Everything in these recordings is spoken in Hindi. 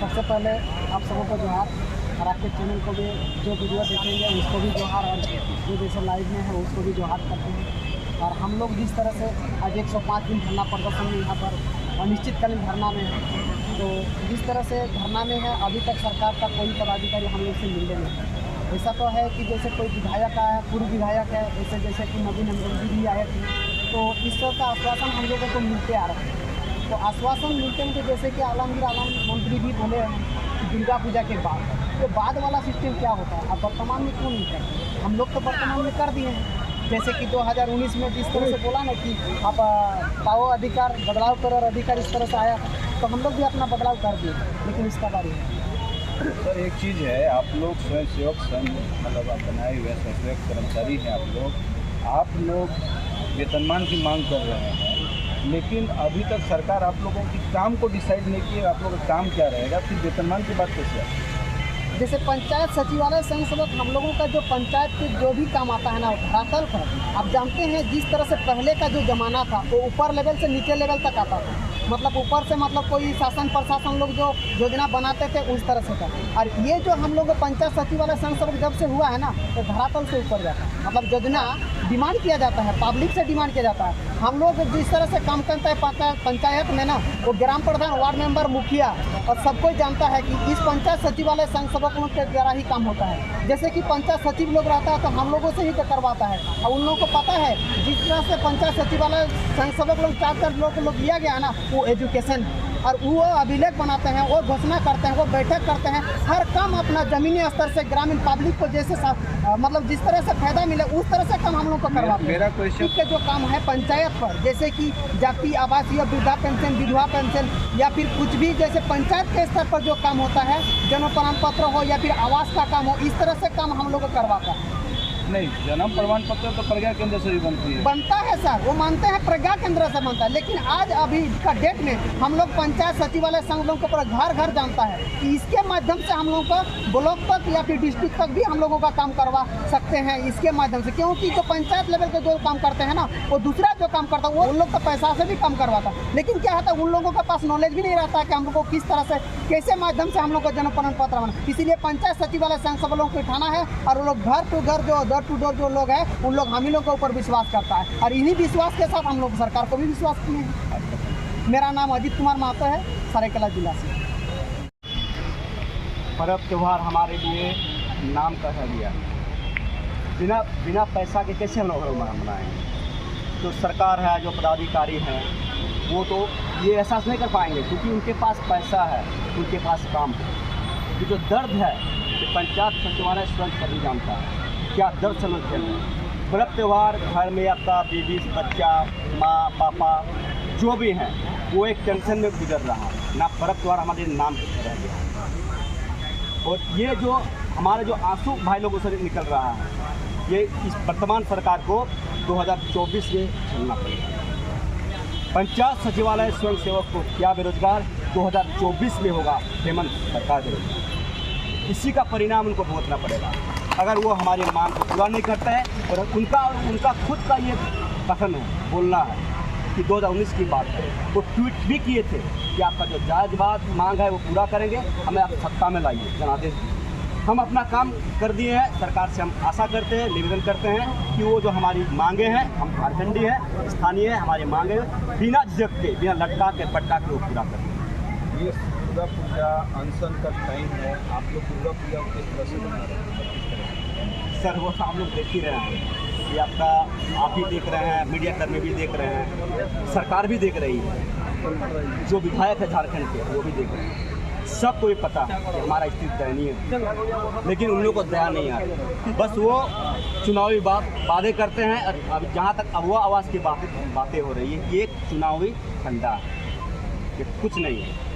सबसे पहले आप सबों को जोहार और आपके चैनल को भी जो वीडियो देखेंगे उसको भी जोहार और जो जैसे लाइव में है उसको भी जोहार करते हैं। और हम लोग जिस तरह से आज 105 दिन धरना प्रदर्शन में यहाँ पर अनिश्चितकालीन धरना में है, तो जिस तरह से धरना में है अभी तक सरकार का कोई पदाधिकारी हम लोग से मिलने नहीं। ऐसा तो है कि जैसे कोई विधायक आया, पूर्व विधायक है, ऐसे जैसे कि नवीन अंग्रेजी भी आए थे, तो इस तरह का आश्वासन हम लोगों को मिलते आ रहे हैं। तो आश्वासन मिलते हैं जैसे कि आलमगीर आलम मंत्री भी बोले हैं कि दुर्गा पूजा के बाद, तो बाद वाला सिस्टम क्या होता है, अब वर्तमान में क्यों नहीं करते? हम लोग तो वर्तमान में कर दिए हैं। जैसे कि 2019 में जिस तरह से बोला ना कि आप पाओ अधिकार, बदलाव करो और अधिकार इस तरह से आया, तो हम लोग भी अपना बदलाव कर दिए, लेकिन इसका बारे में सर एक चीज़ है, आप लोग स्वयं सेवक संघ मतलब आप बनाए हुए स्वयं सेवक कर्मचारी हैं, आप लोग वेतनमान की मांग कर रहे हैं, लेकिन अभी तक सरकार आप लोगों की काम को डिसाइड नहीं किया। आप लोगों का काम क्या रहेगा, फिर वेतनमान की बात कैसे है? जैसे पंचायत सचिवालय संघ सेवक हम लोगों का जो पंचायत के जो भी काम आता है ना, धरातल पर आप जानते हैं जिस तरह से पहले का जो ज़माना था वो ऊपर लेवल से नीचे लेवल तक आता था, मतलब ऊपर से मतलब कोई शासन प्रशासन लोग जो योजना बनाते थे उस तरह से था। और ये जो हम लोग पंचायत सचिवालय संघ सेवक जब से हुआ है ना, तो धरातल से ऊपर जाता है, मतलब योजना डिमांड किया जाता है, पब्लिक से डिमांड किया जाता है। हम लोग जिस तरह से काम करते हैं पंचायत में ना, वो ग्राम प्रधान, वार्ड मेंबर, मुखिया और सबको जानता है कि इस पंचायत सचिवालय संघ सेवक लोग के द्वारा ही काम होता है। जैसे कि पंचायत सचिव लोग रहता है तो हम लोगों से ही करवाता है, और उन लोगों को पता है जिस तरह से पंचायत सचिवालय संघ सेवक लोग 4 लोग लिया गया ना, वो एजुकेशन और वो अभिलेख बनाते हैं, वो घोषणा करते हैं, वो बैठक करते हैं, हर काम अपना जमीनी स्तर से ग्रामीण पब्लिक को जैसे मतलब जिस तरह से फायदा मिले उस तरह से काम हम लोग को करवाते हैं। मेरा क्वेश्चन के जो काम है पंचायत पर, जैसे कि जाति आवासीय वृद्धा पेंशन, विधवा पेंशन या फिर कुछ भी जैसे पंचायत के स्तर पर जो काम होता है, जन्म प्रमाण पत्र हो या फिर आवास का काम हो, इस तरह से काम हम लोग को करवाता है। नहीं, जन्म प्रमाण पत्र तो प्रज्ञा केंद्र से भी बनता है सर, वो मानते हैं प्रज्ञा केंद्र से बनता है, लेकिन आज अभी का डेट में हम लोग पंचायत सचिवालय संघ लोगों को घर घर जानता है कि इसके माध्यम से हम लोगों को ब्लॉक तक या फिर डिस्ट्रिक्ट तक भी हम लोगों का काम करवा सकते हैं इसके माध्यम से। क्योंकि जो पंचायत लेवल के जो काम करते हैं ना, वो दूसरा जो काम करता है वो उन लोग का पैसा से भी काम करवाता है, लेकिन क्या होता है उन लोगों के पास नॉलेज भी नहीं रहता है कि हम लोग को किस तरह से कैसे माध्यम से हम लोग को जन्म प्रमाण पत्र बना। इसीलिए पंचायत सचिवालय संघ सब लोगों को उठाना है, और वो लोग घर टू घर जो डोर टू डोर जो लोग हैं उन लोग हम ही लोग के ऊपर विश्वास करता है, और इन्हीं विश्वास के साथ हम लोग सरकार को भी विश्वास किए हैं। मेरा नाम अजीत कुमार महतो है, सरायकेला जिला से। पर्व त्यौहार हमारे लिए नाम का है लिया, बिना पैसा के कैसे हम लोग मनाएंगे? जो सरकार है, जो पदाधिकारी हैं, वो तो ये एहसास नहीं कर पाएंगे क्योंकि उनके पास पैसा है, उनके पास काम है। कि जो दर्द है कि पंचायत सचिवालय स्वयं सभी जानता है क्या दर्द से लोग खेल रहे हैं। पर्व त्यौहार घर में आपका बीवी, बच्चा, माँ, पापा जो भी हैं वो एक टेंशन में गुजर रहा है ना। पर्व त्यौहार हमारे नाम से रह गया, और ये जो हमारे जो आंसू भाई लोगों से निकल रहा है, ये इस वर्तमान सरकार को 2024 में झेलना पड़ेगा। पंचायत सचिवालय स्वयं सेवक को क्या बेरोजगार 2024 में होगा, हेमंत सरकार बेरोजगार, इसी का परिणाम उनको भुगतना पड़ेगा अगर वो हमारी मांग को पूरा नहीं करता है। और उनका खुद का ये कथन है, बोलना है कि 2019 की बात है, वो ट्वीट भी किए थे कि आपका जो जायज़ बात मांग है वो पूरा करेंगे, हमें आप सत्ता में लाइए, जनादेश दीजिए। हम अपना काम कर दिए हैं, सरकार से हम आशा करते हैं, निवेदन करते हैं कि वो जो हमारी मांगे हैं, हम झारखंडी हैं, स्थानीय है, हमारी मांगे बिना झिझक के, बिना लटका के पटका के वो पूरा करें। ये दुर्गा पूजा अनशन का टाइम है, आप लोग दुर्गा पूजा को किस तरह से बना रहे हैं? सर वो तो आप लोग देख ही रहे हैं, ये आपका आप ही देख रहे हैं, मीडिया कर्मी भी देख रहे हैं, सरकार भी देख रही है, जो विधायक है झारखंड के वो भी देख रहे हैं, सबको ये पता है कि हमारा स्थिति दयनीय है, लेकिन उन लोगों को दया नहीं आ रही। बस वो चुनावी वादे करते हैं। और अब जहाँ तक अगवा आवाज़ की बातें हो रही है, ये एक चुनावी फंडा है, ये कुछ नहीं है।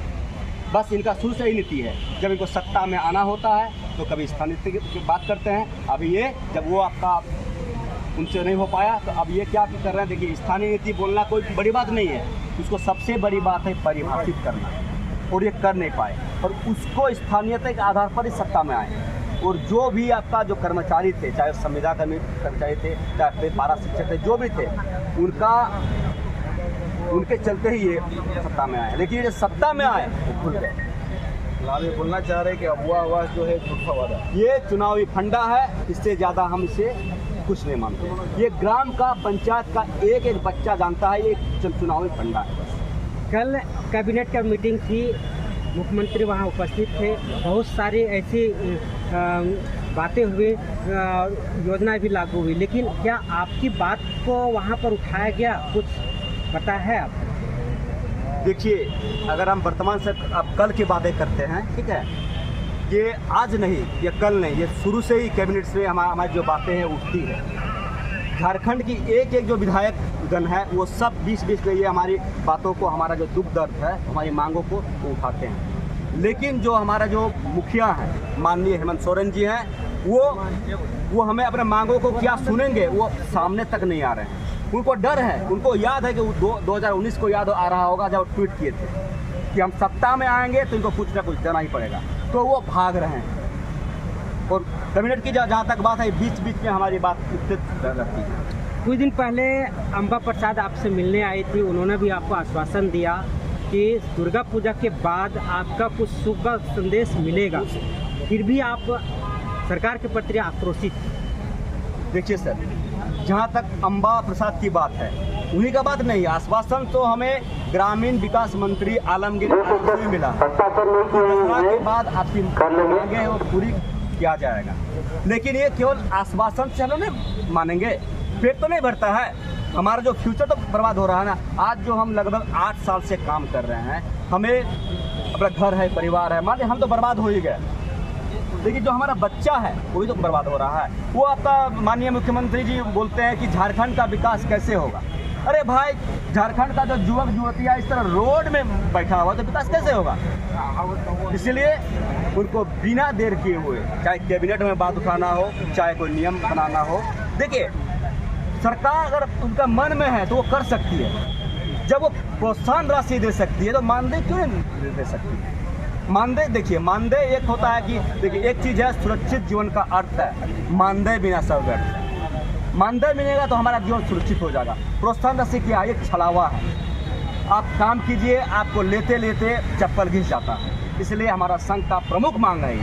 बस इनका शुरू से ही नीति है, जब इनको सत्ता में आना होता है तो कभी स्थानीय की बात करते हैं। अभी ये जब वो आपका उनसे नहीं हो पाया तो अब ये क्या कर रहे हैं, देखिए स्थानीय नीति बोलना कोई बड़ी बात नहीं है, उसको सबसे बड़ी बात है परिभाषित करना, और ये कर नहीं पाए, और उसको स्थानीयता के आधार पर ही सत्ता में आए। और जो भी आपका जो कर्मचारी थे, चाहे संविदा कर्मचारी थे, चाहे पारा शिक्षक थे, जो भी थे, उनके चलते ही ये सत्ता में आए। लेकिन ये सत्ता में आए वो भूल गए फिलहाल ये बोलना चाह रहे हैं कि अफवाह आवाज़ जो है झूठा वादा है। ये चुनावी फंडा है, इससे ज़्यादा हम इसे कुछ नहीं मानते। ये ग्राम का, पंचायत का एक एक बच्चा जानता है, ये चुनावी फंडा है। कल कैबिनेट का मीटिंग थी, मुख्यमंत्री वहाँ उपस्थित थे, बहुत सारी ऐसी बातें हुई, योजना भी लागू हुई, लेकिन क्या आपकी बात को वहाँ पर उठाया गया, कुछ पता है आप? देखिए, अगर हम वर्तमान से अब कल की बातें करते हैं, ठीक है, ये आज नहीं, ये कल नहीं, ये शुरू से ही कैबिनेट से हमारी जो बातें हैं उठती है। झारखंड की एक एक जो विधायक गण है वो सब 20-20 में ये हमारी बातों को, हमारा जो दुख दर्द है, हमारी मांगों को वो उठाते हैं। लेकिन जो हमारा जो मुखिया हैं, माननीय हेमंत सोरेन जी हैं, वो हमें अपने मांगों को क्या सुनेंगे, वो सामने तक नहीं आ रहे हैं। उनको डर है, उनको याद है कि 2019 को याद आ रहा होगा जब ट्वीट किए थे कि हम सत्ता में आएंगे तो इनको कुछ ना कुछ देना ही पड़ेगा, तो वो भाग रहे हैं। और कैबिनेट की जहाँ तक बात है, बीच बीच में हमारी बात उत्तेजित रहती है। कुछ दिन पहले अम्बा प्रसाद आपसे मिलने आई थी, उन्होंने भी आपको आश्वासन दिया कि दुर्गा पूजा के बाद आपका कुछ शुभ का संदेश मिलेगा, फिर भी आप सरकार के प्रति आक्रोशित। देखिए सर, जहाँ तक अम्बा प्रसाद की बात है, उन्हीं का बात नहीं है। आश्वासन तो हमें ग्रामीण विकास मंत्री आलमगीर से मिला, दसरा के बाद आपकी मांगे वो पूरी किया जाएगा। लेकिन ये केवल आश्वासन से हम नहीं मानेंगे, पेट तो नहीं भरता है, हमारा जो फ्यूचर तो बर्बाद हो रहा है ना। आज जो हम लगभग 8 साल से काम कर रहे हैं, हमें अपना घर है, परिवार है, मान लीजिए हम तो बर्बाद हो ही गए, लेकिन जो हमारा बच्चा है वो भी तो बर्बाद हो रहा है। वो आपका माननीय मुख्यमंत्री जी बोलते हैं कि झारखंड का विकास कैसे होगा। अरे भाई, झारखंड का जो युवक युवतियाँ इस तरह रोड में बैठा हुआ तो विकास कैसे होगा? इसलिए उनको बिना देर किए हुए, चाहे कैबिनेट में बात उठाना हो, चाहे कोई नियम बनाना हो, देखिए सरकार अगर उनका मन में है तो वो कर सकती है। जब वो प्रोत्साहन राशि दे सकती है तो मानदेय क्यों नहीं दे सकती है? मानदेय, देखिए मानदेय एक होता है कि देखिए एक चीज़ है सुरक्षित जीवन का अर्थ है, मानदेय बिना सब व्यर्थ है। मानदेय मिलेगा तो हमारा जीवन सुरक्षित हो जाएगा। प्रोत्साहन राशि क्या है? एक छलावा है। आप काम कीजिए, आपको लेते लेते चप्पल घिस जाता है। इसलिए हमारा संघ का प्रमुख मांग है,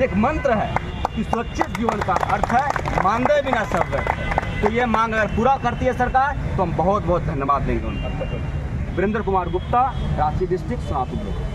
एक मंत्र है कि सुरक्षित जीवन का अर्थ है मानदेय बिना सब व्यर्थ है। तो ये मांग अगर पूरा करती है सरकार तो हम बहुत बहुत धन्यवाद देंगे उनका। वीरेंद्र कुमार गुप्ता, रांची डिस्ट्रिक्ट, सोनापुर।